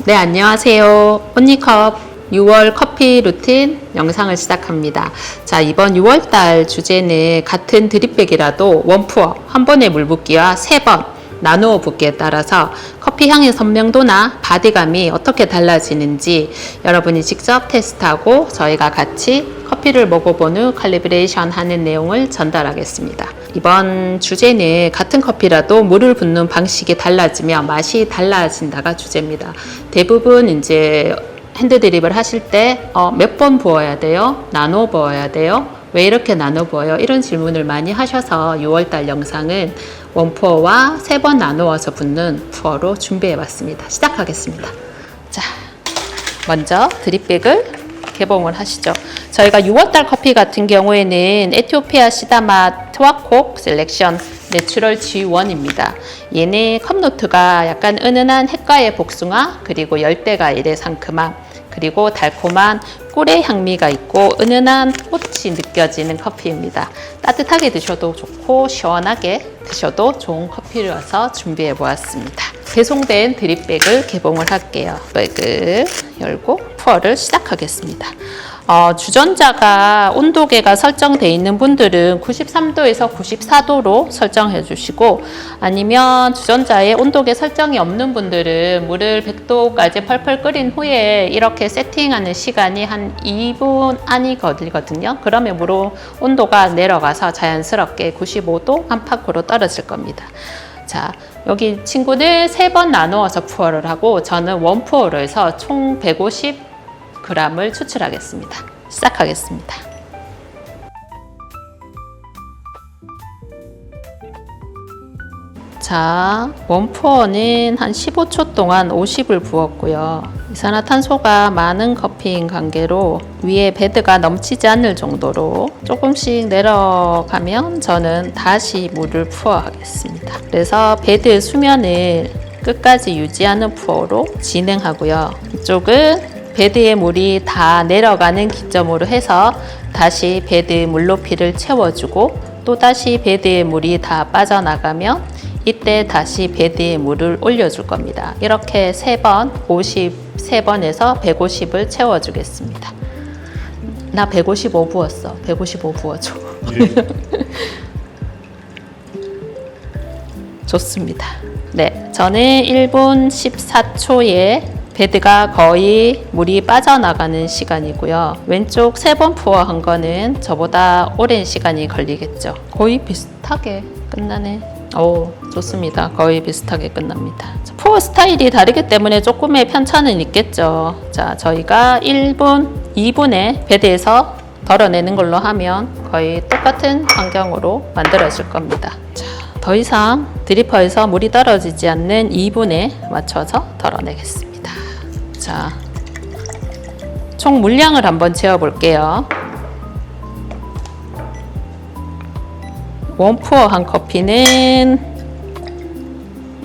네, 안녕하세요. 온니컵 6월 커피 루틴 영상을 시작합니다. 자, 이번 6월달 주제는 같은 드립백이라도 원푸어, 한 번의 물붓기와 3번 나누어 붓기에 따라서 커피 향의 선명도나 바디감이 어떻게 달라지는지 여러분이 직접 테스트하고 저희가 같이 커피를 먹어본 후 칼리브레이션 하는 내용을 전달하겠습니다. 이번 주제는 같은 커피라도 물을 붓는 방식이 달라지면 맛이 달라진다가 주제입니다. 대부분 이제 핸드 드립을 하실 때 몇 번 부어야 돼요? 나눠 부어야 돼요? 왜 이렇게 나눠 부어요? 이런 질문을 많이 하셔서 6월달 영상은 원푸어와 3번 나누어서 붓는 푸어로 준비해 봤습니다. 시작하겠습니다. 자, 먼저 드립백을 개봉을 하시죠. 저희가 6월달 커피 같은 경우에는 에티오피아 시다마 트와콕 셀렉션 내추럴 G1입니다. 얘는 컵노트가 약간 은은한 핵과의 복숭아, 그리고 열대과일의 상큼함, 그리고 달콤한 꿀의 향미가 있고 은은한 꽃이 느껴지는 커피입니다. 따뜻하게 드셔도 좋고 시원하게 드셔도 좋은 커피라서 준비해 보았습니다. 배송된 드립백을 개봉을 할게요. 백을 열고 푸어를 시작하겠습니다. 주전자가 온도계가 설정되어 있는 분들은 93도에서 94도로 설정해 주시고, 아니면 주전자에 온도계 설정이 없는 분들은 물을 100도까지 펄펄 끓인 후에 이렇게 세팅하는 시간이 한 2분 안이 걸리거든요. 그러면 물 온도가 내려가서 자연스럽게 95도 안팎으로 떨어질 겁니다. 자, 여기 친구들 3번 나누어서 푸어를 하고 저는 원푸어로 해서 총 150g을 추출하겠습니다. 시작하겠습니다. 자, 원푸어는 한 15초 동안 50을 부었고요. 이산화탄소가 많은 커피인 관계로 위에 베드가 넘치지 않을 정도로 조금씩 내려가면 저는 다시 물을 푸어 하겠습니다. 그래서 베드 수면을 끝까지 유지하는 푸어로 진행하고요. 이쪽은 베드의 물이 다 내려가는 기점으로 해서 다시 베드 물높이를 채워주고 또다시 베드의 물이 다 빠져나가면 이때 다시 베드에 물을 올려줄 겁니다. 이렇게 3번, 53번에서 150을 채워주겠습니다. 나 155 부었어. 155 부어줘. 좋습니다. 네, 저는 1분 14초에 베드가 거의 물이 빠져나가는 시간이고요. 왼쪽 3번 푸어 한 거는 저보다 오랜 시간이 걸리겠죠. 거의 비슷하게 끝나네. 오, 좋습니다. 거의 비슷하게 끝납니다. 푸어 스타일이 다르기 때문에 조금의 편차는 있겠죠. 자, 저희가 1분, 2분에 베드에서 덜어내는 걸로 하면 거의 똑같은 환경으로 만들어질 겁니다. 자, 더 이상 드리퍼에서 물이 떨어지지 않는 2분에 맞춰서 덜어내겠습니다. 자, 총 물량을 한번 재어볼게요. 원푸어 한 커피는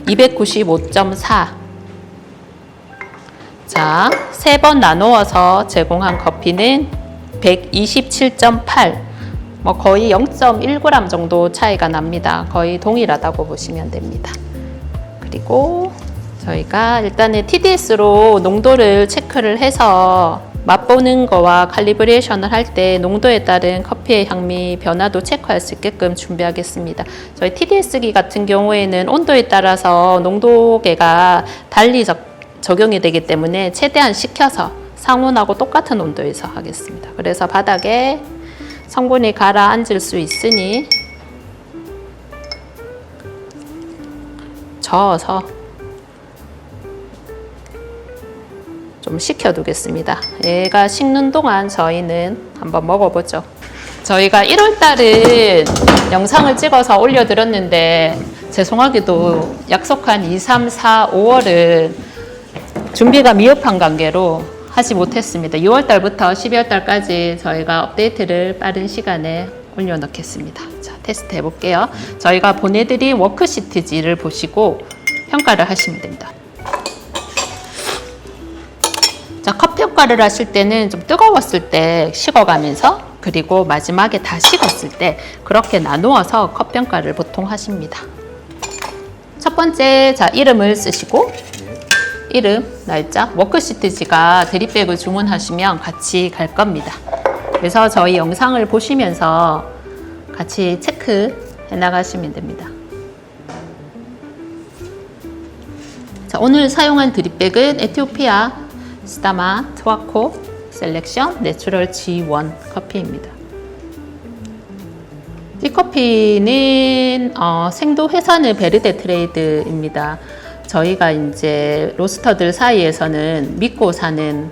295.4. 자, 3번 나누어서 제공한 커피는 127.8. 뭐 거의 0.1g 정도 차이가 납니다. 거의 동일하다고 보시면 됩니다. 그리고 저희가 일단은 TDS로 농도를 체크를 해서 맛보는 거와 칼리브레이션을 할 때 농도에 따른 커피의 향미 변화도 체크할 수 있게끔 준비하겠습니다. 저희 TDS기 같은 경우에는 온도에 따라서 농도계가 달리 적용이 되기 때문에 최대한 식혀서 상온하고 똑같은 온도에서 하겠습니다. 그래서 바닥에 성분이 가라앉을 수 있으니 저어서 좀 식혀두겠습니다. 얘가 식는 동안 저희는 한번 먹어보죠. 저희가 1월달은 영상을 찍어서 올려드렸는데 죄송하게도 약속한 2, 3, 4, 5월은 준비가 미흡한 관계로 하지 못했습니다. 6월달부터 12월달까지 저희가 업데이트를 빠른 시간에 올려놓겠습니다. 자, 테스트 해볼게요. 저희가 보내드린 워크시트지를 보시고 평가를 하시면 됩니다. 자, 컵 평가를 하실 때는 좀 뜨거웠을 때 식어가면서, 그리고 마지막에 다 식었을 때 그렇게 나누어서 컵 평가를 보통 하십니다. 첫 번째, 자, 이름을 쓰시고 이름, 날짜, 워크시트지가 드립백을 주문하시면 같이 갈 겁니다. 그래서 저희 영상을 보시면서 같이 체크해 나가시면 됩니다. 자, 오늘 사용한 드립백은 에티오피아 스타마 트와코 셀렉션 내추럴 G1 커피입니다. 이 커피는 생도 회사는 베르데 트레이드입니다. 저희가 이제 로스터들 사이에서는 믿고 사는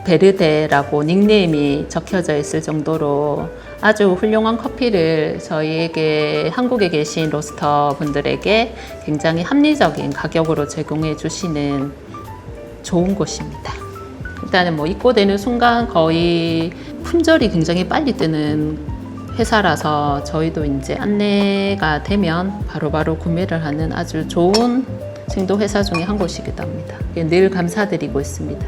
베르데라고 닉네임이 적혀져 있을 정도로 아주 훌륭한 커피를 저희에게 한국에 계신 로스터 분들에게 굉장히 합리적인 가격으로 제공해 주시는 좋은 곳입니다. 일단은 뭐 입고되는 순간 거의 품절이 굉장히 빨리 뜨는 회사라서 저희도 이제 안내가 되면 바로바로 구매를 하는 아주 좋은 생도 회사 중에 한 곳이기도 합니다. 늘 감사드리고 있습니다.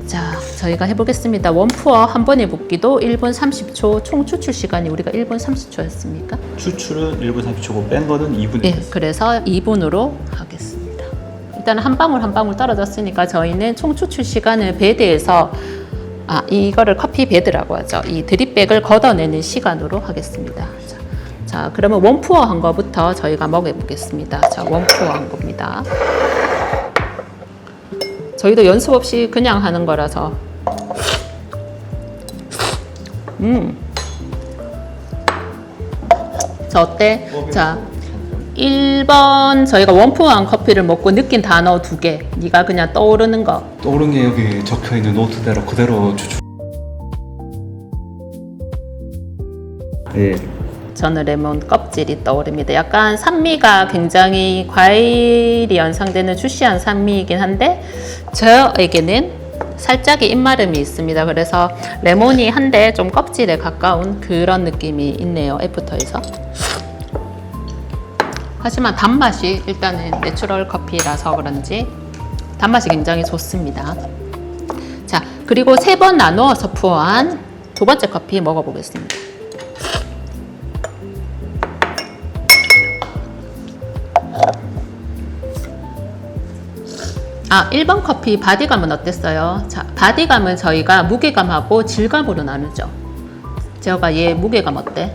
자, 저희가 해보겠습니다. 원푸어 한 번에 붓기도 1분 30초, 총 추출 시간이 우리가 1분 30초였습니까? 추출은 1분 30초고 뺀 거는 2분. 네, 그래서 2분으로 하겠습니다. 일단 한 방울 한 방울 떨어졌으니까 저희는 총 추출 시간을 베드에서 이거를 커피 베드라고 하죠. 이 드립백을 걷어내는 시간으로 하겠습니다. 자, 그러면 원푸어 한 거부터 저희가 먹어보겠습니다. 자, 원푸어 한 겁니다. 저희도 연습 없이 그냥 하는 거라서. 자, 어때? 자, 1번 저희가 원푸어한 커피를 먹고 느낀 단어 2개. 네가 그냥 떠오르는 거. 떠오른 게 여기 적혀 있는 노트대로 그대로 추출. 예. 저는 레몬 껍질이 떠오릅니다. 약간 산미가 굉장히 과일이 연상되는 주시한 산미이긴 한데 저에게는 살짝의 입마름이 있습니다. 그래서 레몬이 한데 좀 껍질에 가까운 그런 느낌이 있네요. 애프터에서. 하지만 단맛이 일단은 내추럴 커피라서 그런지 단맛이 굉장히 좋습니다. 자, 그리고 3번 나누어서 푸어한 2번째 커피 먹어보겠습니다. 1번 커피 바디감은 어땠어요? 자, 바디감은 저희가 무게감하고 질감으로 나누죠. 제가 얘 무게감 어때?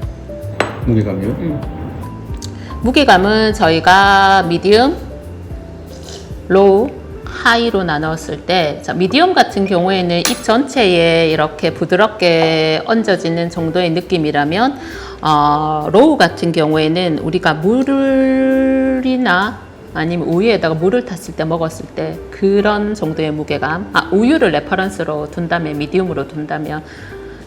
무게감이요? 무게감은 저희가 미디움, 로우, 하이로 나눴을 때, 자, 미디움 같은 경우에는 입 전체에 이렇게 부드럽게 얹어지는 정도의 느낌이라면, 로우 같은 경우에는 우리가 물이나 아니면 우유에다가 물을 탔을 때 먹었을 때 그런 정도의 무게감. 우유를 레퍼런스로 둔다면, 미디움으로 둔다면,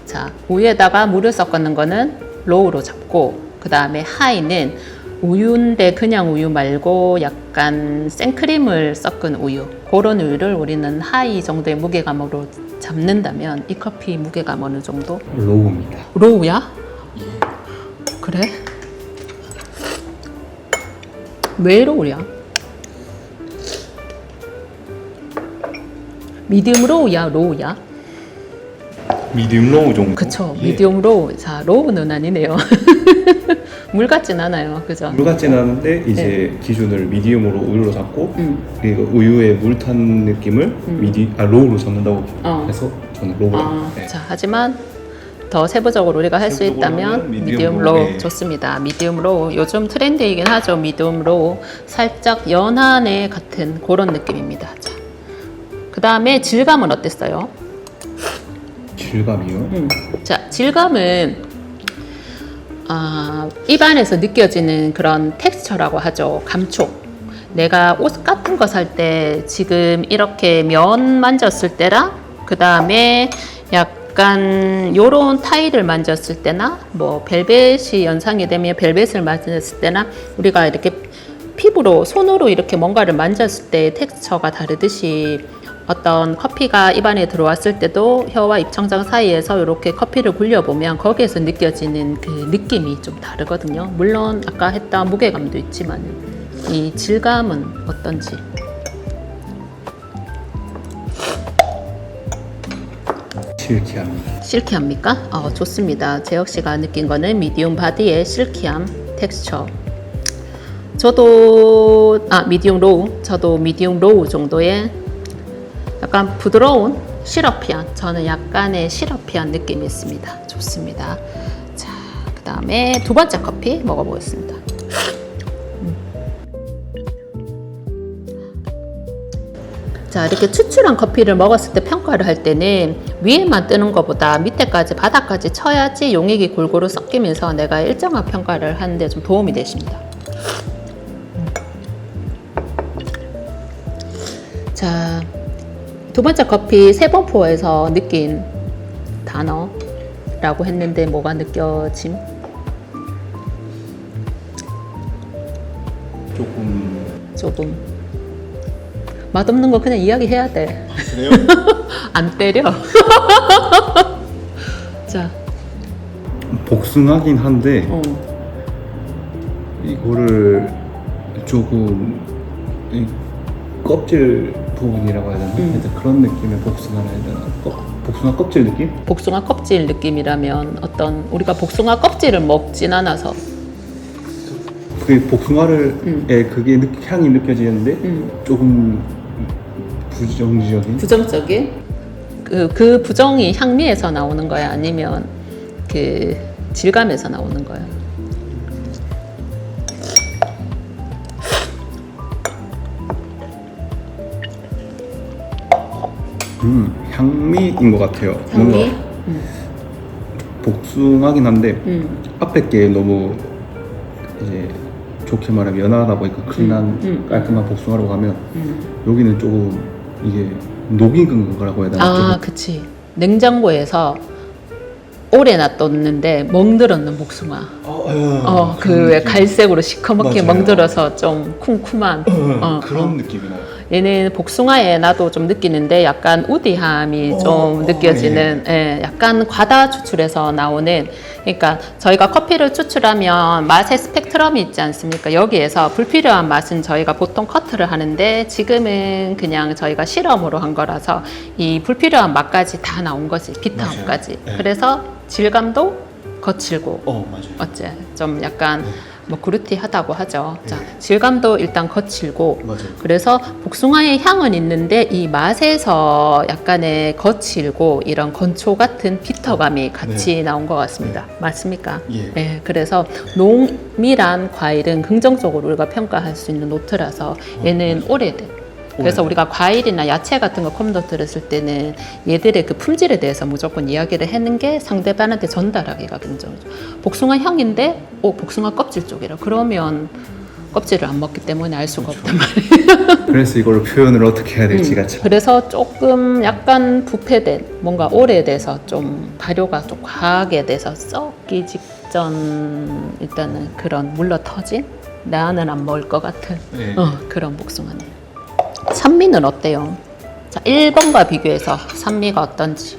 자, 우유에다가 물을 섞는 거는 로우로 잡고, 그 다음에 하이는 우유인데 그냥 우유 말고 약간 생크림을 섞은 우유, 그런 우유를 우리는 하이 정도의 무게감으로 잡는다면 이 커피 무게감 어느 정도? 로우입니다. 로우야? 그래? 왜 로우야? 미디움 로우야, 로우야? 미디움 로우 정도. 그쵸, 예. 미디움 로우. 자, 로우는 아니네요. 물 같진 않아요, 그죠? 물 같진 않은데 이제 기준을 미디움으로 우유로 잡고 그리고 우유에 물 탄 느낌을 로우로 잡는다고 해서 저는 로우라고. 네. 자, 하지만 더 세부적으로 우리가 할 수 세부적으로 있다면 하면 미디움 미디움 로우. 로우. 네. 좋습니다. 미디움 로우. 요즘 트렌드이긴 하죠. 미디움 로우. 살짝 연한 애 같은 그런 느낌입니다. 자, 그 다음에 질감은 어땠어요? 질감이요? 자, 질감은 입안에서 느껴지는 그런 텍스처라고 하죠. 감촉. 내가 옷 같은 거 살 때 지금 이렇게 면 만졌을 때랑 그 다음에 약간 요런 타일을 만졌을 때나 뭐 벨벳이 연상이 되면 벨벳을 만졌을 때나 우리가 이렇게 피부로 손으로 이렇게 뭔가를 만졌을 때 텍스처가 다르듯이 어떤 커피가 입안에 들어왔을 때도 혀와 입천장 사이에서 이렇게 커피를 굴려보면 거기에서 느껴지는 그 느낌이 좀 다르거든요. 물론 아까 했던 무게감도 있지만 이 질감은 어떤지. 실키합니다. 실키합니까? 좋습니다. 재혁 씨가 느낀 거는 미디움 바디의 실키함 텍스처. 저도 미디움 로우. 저도 미디움 로우 정도의 약간 부드러운 시러피한, 저는 약간의 시러피한 느낌이 있습니다. 좋습니다. 자, 그 다음에 두 번째 커피 먹어보겠습니다. 자, 이렇게 추출한 커피를 먹었을 때 평가를 할 때는 위에만 뜨는 것보다 밑에까지 바닥까지 쳐야지 용액이 골고루 섞이면서 내가 일정한 평가를 하는데 좀 도움이 되십니다. 자, 두 번째 커피 세 번 포에서 느낀 단어라고 했는데 뭐가 느껴짐? 조금 맛없는 거 그냥 이야기해야 돼. 그래요? 안 때려. 자, 복숭아긴 한데 이거를 조금 이 껍질 부분이라고 해야 되나? 하여튼 그런 느낌의 복숭아라 해야 되나? 복숭아 껍질 느낌? 복숭아 껍질 느낌이라면 어떤, 우리가 복숭아 껍질을 먹진 않아서 그 복숭아를 그게 향이 느껴지는데 조금 부정적인? 그 부정이 향미에서 나오는 거야? 아니면 그 질감에서 나오는 거야? 향미인 것 같아요. 향미? 뭔가 복숭아긴 한데 앞에 게 너무 이제 좋게 말하면 연하다 보니까 클린한 깔끔한 복숭아로 가면 여기는 조금 이게 녹인 거라고 해야 되나? 그치. 냉장고에서 오래 놔뒀는데 멍들었는 복숭아. 그 왜 갈색으로 시커멓게 맞아요. 멍들어서 좀 쿰쿰한 그런 느낌이 나요. 얘는 복숭아에 나도 좀 느끼는데 약간 우디함이 좀 느껴지는 약간 과다 추출해서 나오는, 그러니까 저희가 커피를 추출하면 맛의 스펙트럼이 있지 않습니까? 여기에서 불필요한 맛은 저희가 보통 커트를 하는데 지금은 그냥 저희가 실험으로 한 거라서 이 불필요한 맛까지 다 나온 거지, 비타함까지. 네. 그래서 질감도 거칠고 맞아요. 어째 좀 약간 뭐 그루티하다고 하죠. 자, 질감도 일단 거칠고, 맞아요. 그래서 복숭아의 향은 있는데 이 맛에서 약간의 거칠고 이런 건초 같은 비터감이 같이 나온 것 같습니다. 맞습니까? 예. 그래서 농밀한 과일은 긍정적으로 우리가 평가할 수 있는 노트라서 얘는 오래된. 그래서 우리가 과일이나 야채 같은 거 컴노트를 쓸 때는 얘들의 그 품질에 대해서 무조건 이야기를 하는 게 상대방한테 전달하기가 굉장히 좋아요. 복숭아 향인데 복숭아 껍질 쪽이라 그러면 껍질을 안 먹기 때문에 알 수가 없단 말이에요. 그래서 이걸 표현을 어떻게 해야 될지가 참. 그래서 조금 약간 부패된, 뭔가 오래돼서 좀 발효가 좀 과하게 돼서 썩기 직전, 일단은 그런 물러 터진, 나는 안 먹을 것 같은 그런 복숭아네요. 산미는 어때요? 자, 1번과 비교해서 산미가 어떤지.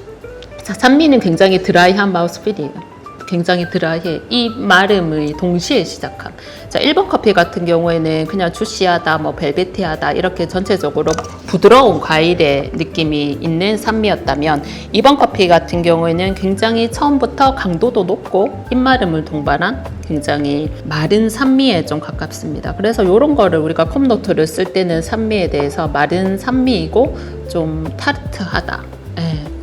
자, 산미는 굉장히 드라이한 마우스필이에요. 굉장히 드라이해. 이 마름의 동시에 시작함. 자, 1번 커피 같은 경우에는 그냥 주시하다, 뭐 벨베티하다 이렇게 전체적으로 부드러운 과일의 느낌이 있는 산미였다면 2번 커피 같은 경우에는 굉장히 처음부터 강도도 높고 입마름을 동반한 굉장히 마른 산미에 좀 가깝습니다. 그래서 이런 거를 우리가 컵노트를 쓸 때는 산미에 대해서 마른 산미이고 좀 타르트하다.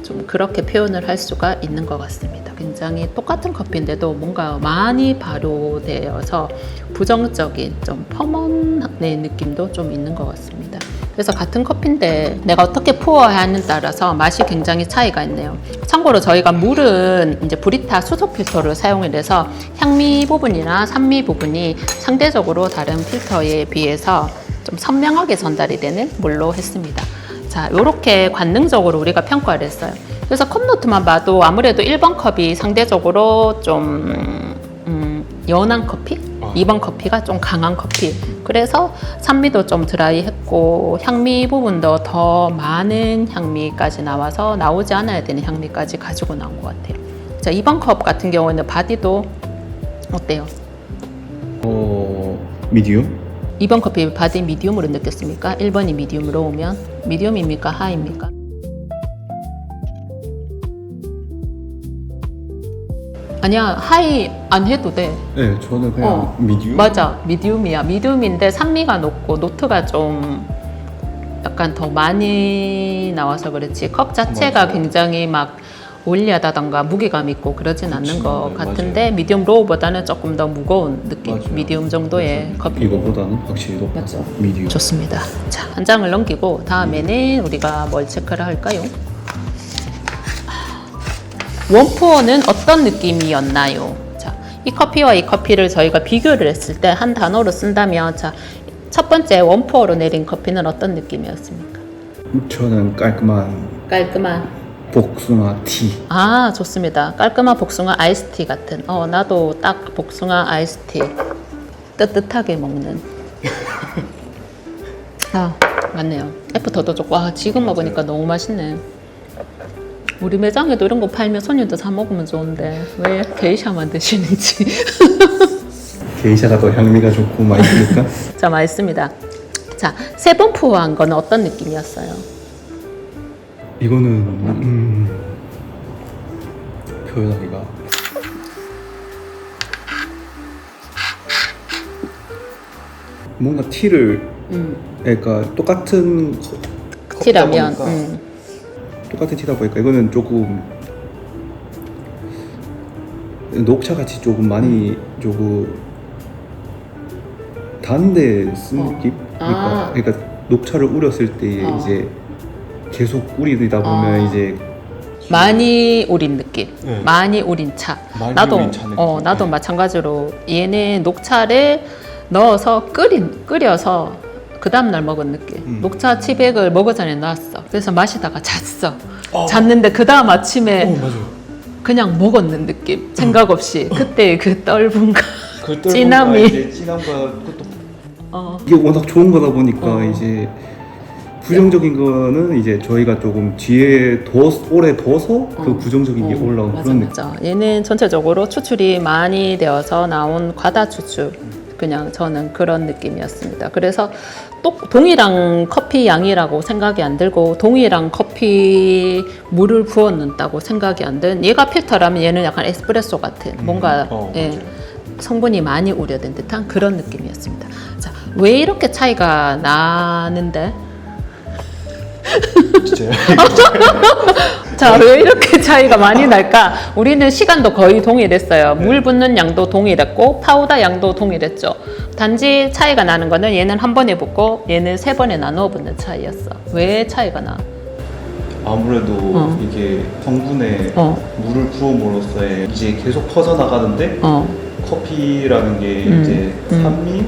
좀 그렇게 표현을 할 수가 있는 것 같습니다. 굉장히 똑같은 커피인데도 뭔가 많이 발효되어서 부정적인 좀 퍼먼의 느낌도 좀 있는 것 같습니다. 그래서 같은 커피인데 내가 어떻게 부어야 하느냐에 따라서 맛이 굉장히 차이가 있네요. 참고로 저희가 물은 이제 브리타 수소 필터를 사용해서 향미 부분이나 산미 부분이 상대적으로 다른 필터에 비해서 좀 선명하게 전달이 되는 물로 했습니다. 자, 요렇게 관능적으로 우리가 평가를 했어요. 그래서 컵노트만 봐도 아무래도 1번 컵이 상대적으로 좀 연한 커피? 2번 커피가 좀 강한 커피. 그래서 산미도 좀 드라이했고 향미 부분도 더 많은 향미까지 나와서 나오지 않아야 되는 향미까지 가지고 나온 것 같아요. 자, 2번 컵 같은 경우에는 바디도 어때요? 미디움? 2번 커피 바디 미디움으로 느꼈습니까? 1번이 미디움으로 오면 미디움입니까? 하이입니까? 아니야, 하이 안 해도 돼. 네, 저는 그냥 미디움. 맞아, 미디움이야. 미디움인데 산미가 높고 노트가 좀 약간 더 많이 나와서 그렇지. 컵 자체가 맞아. 굉장히 막 오일리하다던가 무게감 있고 그러진 않는 것 네, 같은데 맞아요. 미디움 로우보다는 조금 더 무거운 느낌. 맞아요. 미디움 정도의 커피. 이거보다는 확실히 높아. 맞죠. 미디움. 좋습니다. 자, 한 장을 넘기고 다음에는 우리가 뭘 체크를 할까요? 원푸어는 어떤 느낌이었나요? 자, 이 커피와 이 커피를 저희가 비교를 했을 때 한 단어로 쓴다면, 자, 첫 번째 원푸어로 내린 커피는 어떤 느낌이었습니까? 저는 깔끔한. 복숭아 티. 아, 좋습니다. 깔끔한 복숭아 아이스티 같은. 나도 딱 복숭아 아이스티. 뜨뜻하게 먹는. 아, 맞네요. 애프터도 좋고. 아, 지금 먹으니까 너무 맛있네. 우리 매장에도 이런 거 팔면 손님도 사 먹으면 좋은데 왜 게이샤만 드시는지. 게이샤가 더 향미가 좋고 맛있으니까. 자, 맛있습니다. 자, 세 번 푸어한 거는 어떤 느낌이었어요? 이거는 표현하기가 뭔가 티를 그러니까 똑같은 티라면. 똑같은 티다 보니까 이거는 조금 녹차 같이 조금 많이 조금 단데 쓴 느낌? 그러니까 녹차를 우렸을 때 이제 계속 우리다 보면 이제 많이 우린 느낌. 네. 많이 우린 차. 많이 나도 우린 차 느낌. 나도 네. 마찬가지로 얘는 녹차를 넣어서 끓여서 그 다음 날 먹은 느낌. 녹차 치백을 먹을 전에 놨어. 그래서 마시다가 잤어. 잤는데 그 다음 아침에 맞아요. 그냥 먹었는 느낌. 생각 없이. 그때 그 떫은가 그 진함이. 이제 진함과 그것도 어. 이게 워낙 좋은 거다 보니까 이제 부정적인 거는 이제 저희가 조금 뒤에 오래 둬서 그 부정적인 게 올라온 맞아, 그런 느낌. 맞아. 얘는 전체적으로 추출이 많이 되어서 나온 과다 추출. 그냥 저는 그런 느낌이었습니다. 그래서 또 동일한 커피 양이라고 생각이 안 들고 동일한 커피 물을 부어 넣는다고 생각이 안 든, 얘가 필터라면 얘는 약간 에스프레소 같은 뭔가 성분이 많이 우려된 듯한 그런 느낌이었습니다. 자, 왜 이렇게 차이가 나는데? 진짜요? 자, 왜 이렇게 차이가 많이 날까? 우리는 시간도 거의 동일했어요. 물 붓는 양도 동일했고 파우더 양도 동일했죠. 단지 차이가 나는 거는 얘는 한 번에 붓고 얘는 세 번에 나누어 붓는 차이였어. 왜 차이가 나? 아무래도 이게 성분에 물을 부음으로써 이제 계속 퍼져나가는데 커피라는 게 이제 산미,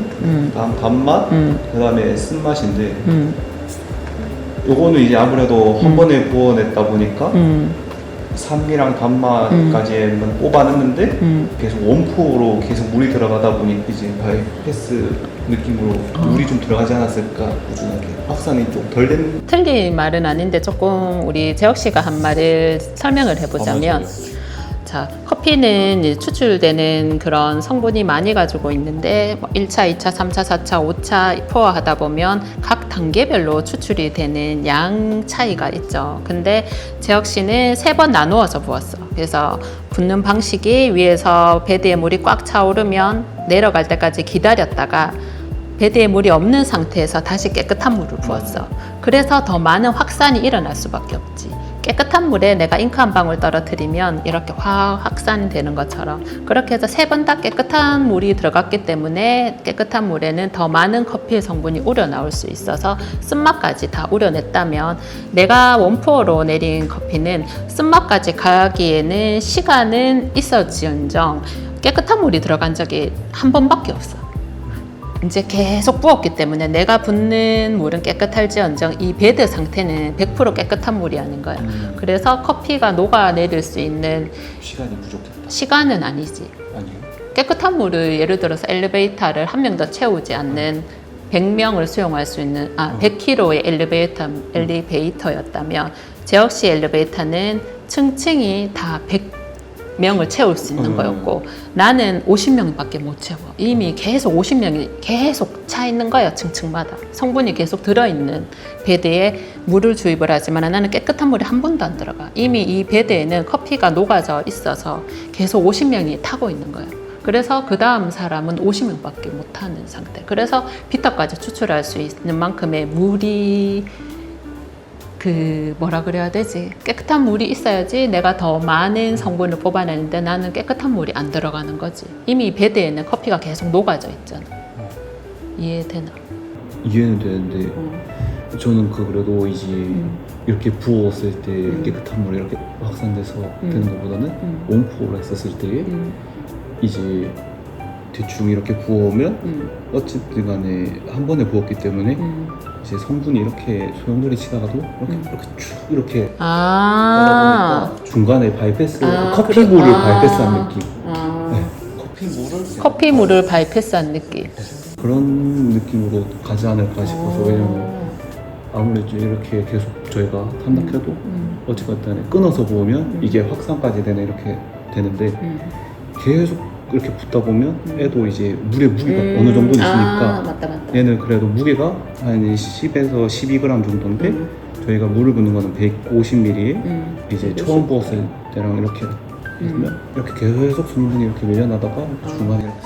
다음 단맛, 그다음에 쓴맛인데 요거는 이제 아무래도 한 번에 부어냈다 보니까 산미랑 단맛까지만 뽑아냈는데 계속 원포로 계속 물이 들어가다 보니 이제 바이패스 느낌으로 물이 좀 들어가지 않았을까. 꾸준하게 확산이 좀 덜 된. 틀린 말은 아닌데 조금 우리 재혁 씨가 한 말을 설명을 해보자면, 자, 커피는 이제 추출되는 그런 성분이 많이 가지고 있는데 1차, 2차, 3차, 4차, 5차 포화하다 보면 각 단계별로 추출이 되는 양 차이가 있죠. 근데 재혁 씨는 3번 나누어서 부었어. 그래서 붓는 방식이 위에서 베드에 물이 꽉 차오르면 내려갈 때까지 기다렸다가 베드에 물이 없는 상태에서 다시 깨끗한 물을 부었어. 그래서 더 많은 확산이 일어날 수밖에 없지. 깨끗한 물에 내가 잉크 한 방울 떨어뜨리면 이렇게 확 확산이 되는 것처럼, 그렇게 해서 3번 다 깨끗한 물이 들어갔기 때문에 깨끗한 물에는 더 많은 커피의 성분이 우러나올 수 있어서 쓴맛까지 다 우려냈다면, 내가 원포어로 내린 커피는 쓴맛까지 가기에는 시간은 있었지언정 깨끗한 물이 들어간 적이 한 번밖에 없어. 이제 계속 부었기 때문에 내가 붓는 물은 깨끗할지언정 이 베드 상태는 100% 깨끗한 물이 아닌 거야. 그래서 커피가 녹아내릴 수 있는 시간이 부족했다. 시간은 아니지. 아니요. 깨끗한 물을 예를 들어서 엘리베이터를 한 명 더 채우지 않는 100명을 수용할 수 있는 100kg의 엘리베이터였다면 재혁 씨 엘리베이터는 층층이 다 명을 채울 수 있는 거였고 나는 50명밖에 못 채워. 이미 계속 50명이 계속 차 있는 거야. 층층마다 성분이 계속 들어있는 베드에 물을 주입을 하지만 나는 깨끗한 물이 한 번도 안 들어가. 이미 이 베드에는 커피가 녹아져 있어서 계속 50명이 타고 있는 거예요. 그래서 그 다음 사람은 50명밖에 못 타는 상태. 그래서 비타까지 추출할 수 있는 만큼의 물이 뭐라 그래야 되지? 깨끗한 물이 있어야지 내가 더 많은 성분을 뽑아내는데 나는 깨끗한 물이 안 들어가는 거지. 이미 베드에는 커피가 계속 녹아져 있잖아. 이해되나? 이해는 되는데 저는 그래도 이제 이렇게 부었을 때 깨끗한 물이 이렇게 확산돼서 되는 것보다는 원포를 했었을 때 이제 대충 이렇게 부어오면 어쨌든 간에 한 번에 부었기 때문에 이제 성분이 이렇게 소용돌이 치다가도 이렇게 쭉 이렇게 하다 중간에 바이패스 커피물을 바이패스한 느낌. 네. 커피물을 바이패스한 느낌. 그런 느낌으로 가지 않을까 싶어서. 왜냐면 아무래도 이렇게 계속 저희가 탐락해도 어찌됐든 끊어서 부으면 이게 확산까지 되네 이렇게 되는데 계속 이렇게 붓다 보면 애도 이제 물의 무게가 어느 정도 있으니까 맞다. 얘는 그래도 무게가 한 10에서 12g 정도인데 저희가 물을 붓는 거는 150ml에 이제 처음 부었을 때랑 이렇게 해주면 이렇게 계속 성분이 이렇게 밀려나다가 중간에 이렇게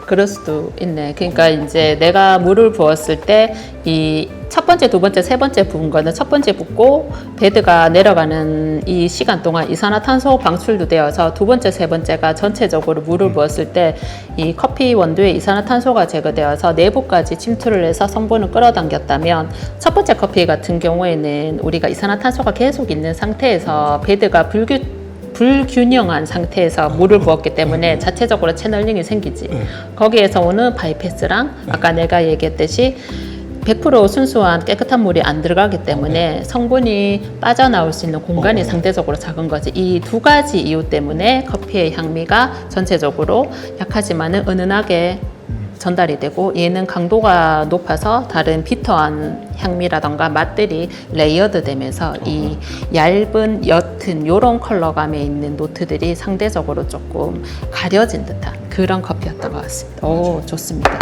그럴 수도 있네. 그러니까 이제 내가 물을 부었을 때 이 첫 번째, 두 번째, 세 번째 부은 거는 첫 번째 붓고 베드가 내려가는 이 시간 동안 이산화탄소 방출도 되어서 두 번째, 세 번째가 전체적으로 물을 부었을 때 이 커피 원두에 이산화탄소가 제거되어서 내부까지 침투를 해서 성분을 끌어당겼다면 첫 번째 커피 같은 경우에는 우리가 이산화탄소가 계속 있는 상태에서 베드가 불균형한 상태에서 물을 부었기 때문에 자체적으로 채널링이 생기지. 거기에서 오는 바이패스랑 아까 내가 얘기했듯이 100% 순수한 깨끗한 물이 안 들어가기 때문에 성분이 빠져나올 수 있는 공간이 상대적으로 작은 거지. 이 두 가지 이유 때문에 커피의 향미가 전체적으로 약하지만은 은은하게 전달이 되고 얘는 강도가 높아서 다른 비터한 향미라던가 맛들이 레이어드 되면서 이 얇은 옅은 요런 컬러감에 있는 노트들이 상대적으로 조금 가려진 듯한 그런 커피였던 것 같습니다. 오, 좋습니다.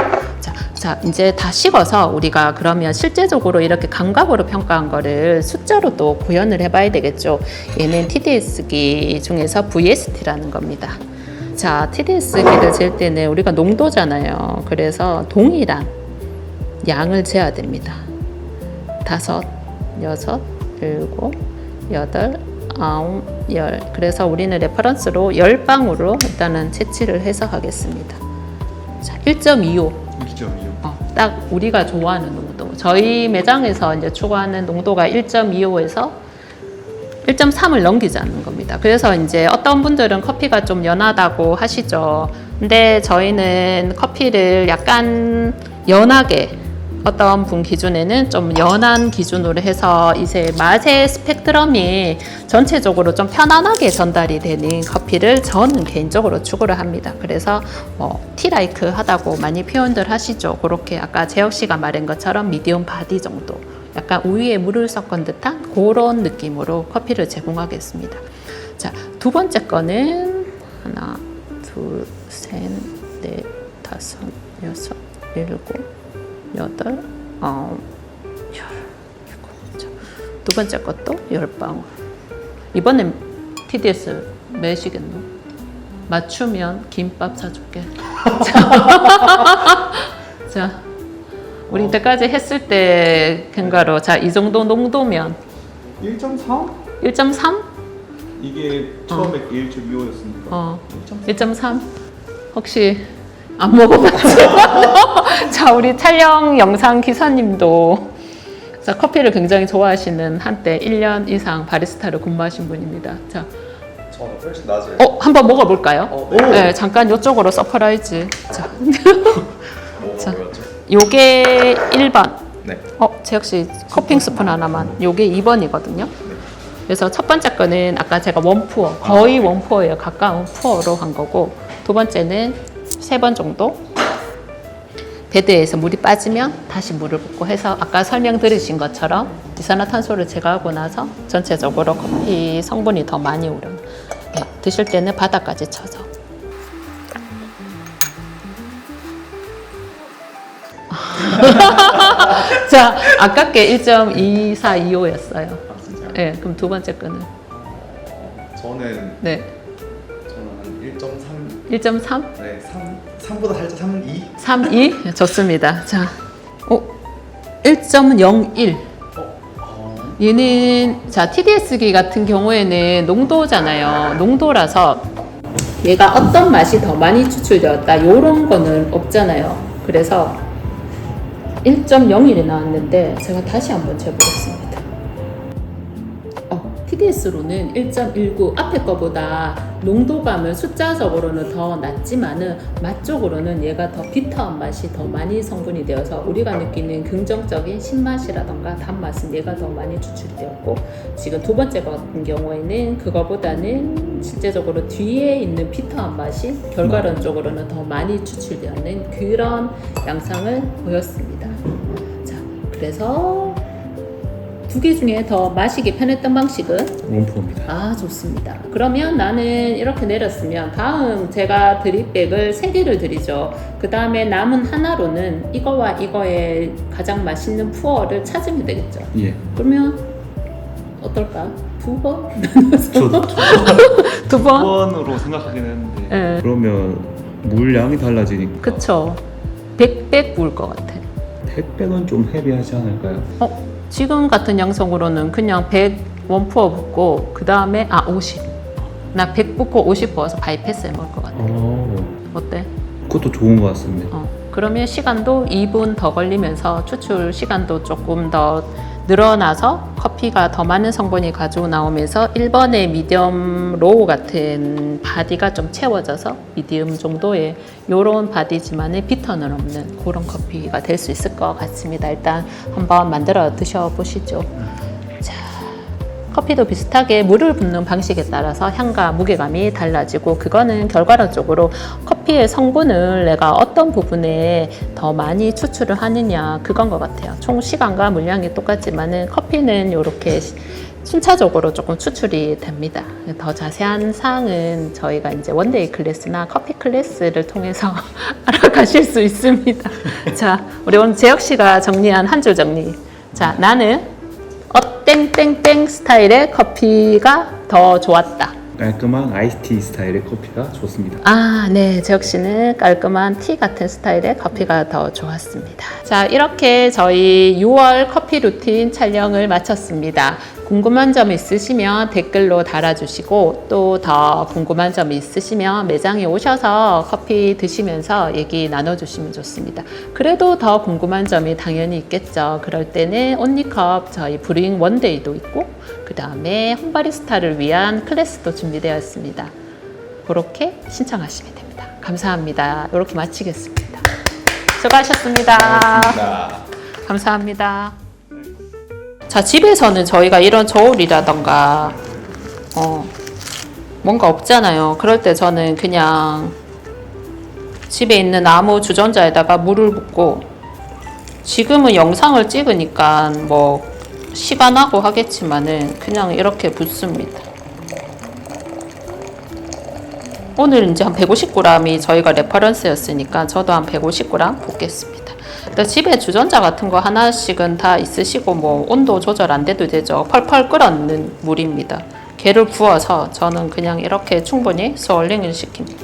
자, 이제 다 식어서 우리가 그러면 실제적으로 이렇게 감각으로 평가한 거를 숫자로 또 구현을 해봐야 되겠죠. 얘는 TDS기 중에서 VST라는 겁니다. 자, TDS기를 잴 때는 우리가 농도잖아요. 그래서 동일한 양을 재야 됩니다. 5, 6, 7, 8, 9, 10. 그래서 우리는 레퍼런스로 10방으로 일단은 채취를 해서 하겠습니다. 자, 1.25. 딱 우리가 좋아하는 농도. 저희 매장에서 이제 추구하는 농도가 1.25에서 1.3을 넘기지 않는 겁니다. 그래서 이제 어떤 분들은 커피가 좀 연하다고 하시죠. 근데 저희는 커피를 약간 연하게 어떤 분 기준에는 좀 연한 기준으로 해서 이제 맛의 스펙트럼이 전체적으로 좀 편안하게 전달이 되는 커피를 저는 개인적으로 추구를 합니다. 그래서 티라이크 하다고 많이 표현들 하시죠. 그렇게 아까 재혁 씨가 말한 것처럼 미디움 바디 정도. 약간 우유에 물을 섞은 듯한 그런 느낌으로 커피를 제공하겠습니다. 자, 두 번째 거는 하나, 둘, 셋, 넷, 다섯, 여섯, 일곱, 여덟, 아홉, 열. 자, 두 번째 것도 10방울. 이번엔 TDS 몇이겠노? 맞추면 김밥 사줄게. 자, 우리 이때까지 했을 때 견과로 자, 이 정도 농도면 1.3? 1.3? 이게 처음에 1.25였으니까 1.3? 혹시 안 먹어봤죠? 자, 우리 촬영 영상 기사님도 자, 커피를 굉장히 좋아하시는 한때 1년 이상 바리스타를 근무하신 분입니다. 자, 저는 훨씬 낮아요. 한번 먹어볼까요? 네, 잠깐 이쪽으로 서프라이즈. 자, 자, 요게 1번. 네. 재혁 씨 커핑 스푼 하나만. 요게 2번이거든요. 그래서 첫 번째 거는 아까 제가 원푸어, 거의 원푸어예요. 가까운 푸어로 한 거고, 두 번째는 3번 정도 베드에서 물이 빠지면 다시 물을 붓고 해서 아까 설명 들으신 것처럼 이산화탄소를 제거하고 나서 전체적으로 커피 성분이 더 많이 오른 예, 드실 때는 바닥까지 쳐서. 자, 아깝게 1.2425였어요. 아 진짜요? 네, 그럼 두 번째 거는? 저는 네, 한 1.3. 1.3? 네, 3보다 살짝 3.2. 3.2? 좋습니다. 자, 1.01. 얘는, 자, TDS기 같은 경우에는 농도잖아요. 농도라서 얘가 어떤 맛이 더 많이 추출되었다. 요런 거는 없잖아요. 그래서 1.01이 나왔는데 제가 다시 한번 재보겠습니다. TDS로는 1.19 앞에 거보다 농도감은 숫자적으로는 더 낮지만은 맛적으로는 얘가 더 비터한 맛이 더 많이 성분이 되어서 우리가 느끼는 긍정적인 신맛이라던가 단맛은 얘가 더 많이 추출되었고, 지금 두 번째 거 같은 경우에는 그거보다는 실제적으로 뒤에 있는 비터한 맛이 결과론적으로는 더 많이 추출되는 그런 양상을 보였습니다. 자, 그래서 두 개 중에 더 마시기 편했던 방식은? 원푸어입니다. 아, 좋습니다. 그러면 나는 이렇게 내렸으면 다음 제가 드립백을 3개를 드리죠. 그 다음에 남은 하나로는 이거와 이거의 가장 맛있는 푸어를 찾으면 되겠죠. 예. 그러면 어떨까? 2번? 저도 2번? 2번으로 생각하긴 했는데 네. 그러면 물량이 달라지니까. 그쵸. 100백 부을 것 같아. 100백은 좀 헤비하지 않을까요? 지금 같은 양성으로는 그냥 100 원푸어 붓고 그 다음에 50. 나 100 붓고 50 부어서 바이패스 해먹을 것 같아. 어때? 그것도 좋은 것 같습니다. 그러면 시간도 2분 더 걸리면서 추출 시간도 조금 더 늘어나서 커피가 더 많은 성분이 가지고 나오면서 1번의 미디엄 로우 같은 바디가 좀 채워져서 미디엄 정도의 요런 바디지만은 비터는 없는 그런 커피가 될 수 있을 것 같습니다. 일단 한번 만들어 드셔보시죠. 자, 커피도 비슷하게 물을 붓는 방식에 따라서 향과 무게감이 달라지고, 그거는 결과론적으로 커피의 성분을 내가 어떤 부분에 더 많이 추출을 하느냐 그건 것 같아요. 총 시간과 물량이 똑같지만은 커피는 이렇게 순차적으로 조금 추출이 됩니다. 더 자세한 사항은 저희가 이제 원데이 클래스나 커피 클래스를 통해서 알아가실 수 있습니다. 자, 우리 오늘 재혁 씨가 정리한 한 줄 정리. 자, 나는 땡땡땡 스타일의 커피가 더 좋았다. 깔끔한 아이스티 스타일의 커피가 좋습니다. 아, 네. 재혁 씨는 깔끔한 티 같은 스타일의 커피가 더 좋았습니다. 자, 이렇게 저희 6월 커피 루틴 촬영을 마쳤습니다. 궁금한 점 있으시면 댓글로 달아주시고, 또 더 궁금한 점 있으시면 매장에 오셔서 커피 드시면서 얘기 나눠주시면 좋습니다. 그래도 더 궁금한 점이 당연히 있겠죠. 그럴 때는 온리컵 저희 브링 원데이도 있고, 그 다음에 홈바리스타를 위한 클래스도 준비되어 있습니다. 그렇게 신청하시면 됩니다. 감사합니다. 이렇게 마치겠습니다. 수고하셨습니다. 감사합니다. 자, 집에서는 저희가 이런 저울이라던가 뭔가 없잖아요. 그럴 때 저는 그냥 집에 있는 아무 주전자에다가 물을 붓고, 지금은 영상을 찍으니까 뭐 시간하고 하겠지만은 그냥 이렇게 붓습니다. 오늘 이제 한 150g이 저희가 레퍼런스였으니까 저도 한 150g 붓겠습니다. 집에 주전자 같은 거 하나씩은 다 있으시고, 뭐 온도 조절 안 돼도 되죠. 펄펄 끓는 물입니다. 걔를 부어서 저는 그냥 이렇게 충분히 스월링을 시킵니다.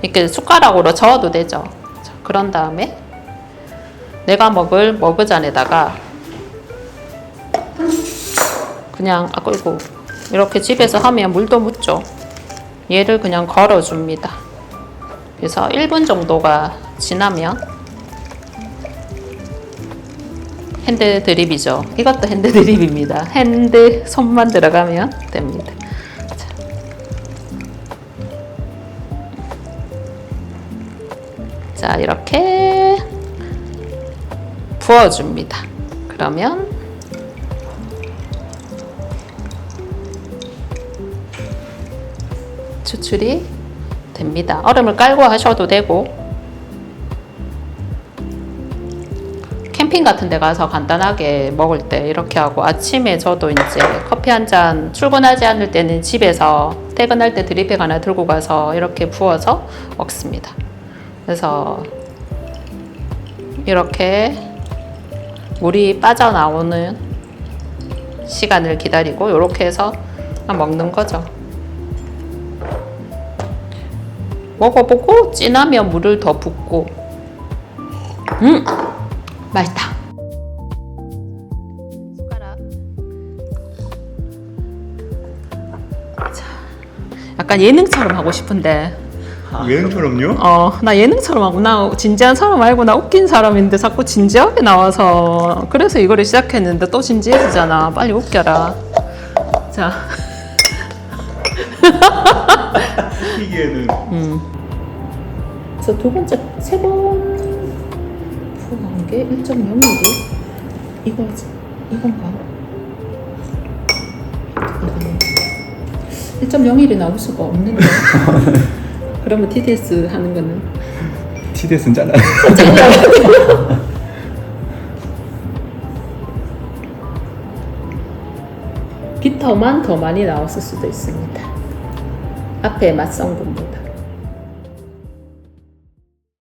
이렇게 숟가락으로 저어도 되죠. 자, 그런 다음에 내가 먹을 머그잔에다가 그냥 이거 이렇게 집에서 하면 물도 묻죠. 얘를 그냥 걸어줍니다. 그래서 1분 정도가 지나면 핸드 드립이죠. 이것도 핸드 드립입니다. 핸드 손만 들어가면 됩니다. 자, 이렇게 부어줍니다. 그러면 추출이 됩니다. 얼음을 깔고 하셔도 되고, 캠핑 같은 데 가서 간단하게 먹을 때 이렇게 하고, 아침에 저도 이제 커피 한 잔 출근하지 않을 때는 집에서 퇴근할 때 드립백 하나 들고 가서 이렇게 부어서 먹습니다. 그래서 이렇게 물이 빠져나오는 시간을 기다리고 이렇게 해서 먹는 거죠. 먹어보고 진하면 물을 더 붓고 맛있다. 숟가락. 자, 약간 예능처럼 하고 싶은데 예능처럼요? 나 예능처럼 하고 나 진지한 사람 말고 나 웃긴 사람인데 자꾸 진지하게 나와서 그래서 이거를 시작했는데 또 진지해지잖아. 빨리 웃겨라. 자. 시기에는 그래서 두 번째 세 번 부어한 게 1.0mm 이건가? 이거는 1.0mm 나올 수가 없는데. 그러면 TDS 하는 거는 TDS는 잘라. 비터만 더 많이 나왔을 수도 있습니다. 앞에 맛 성분보다.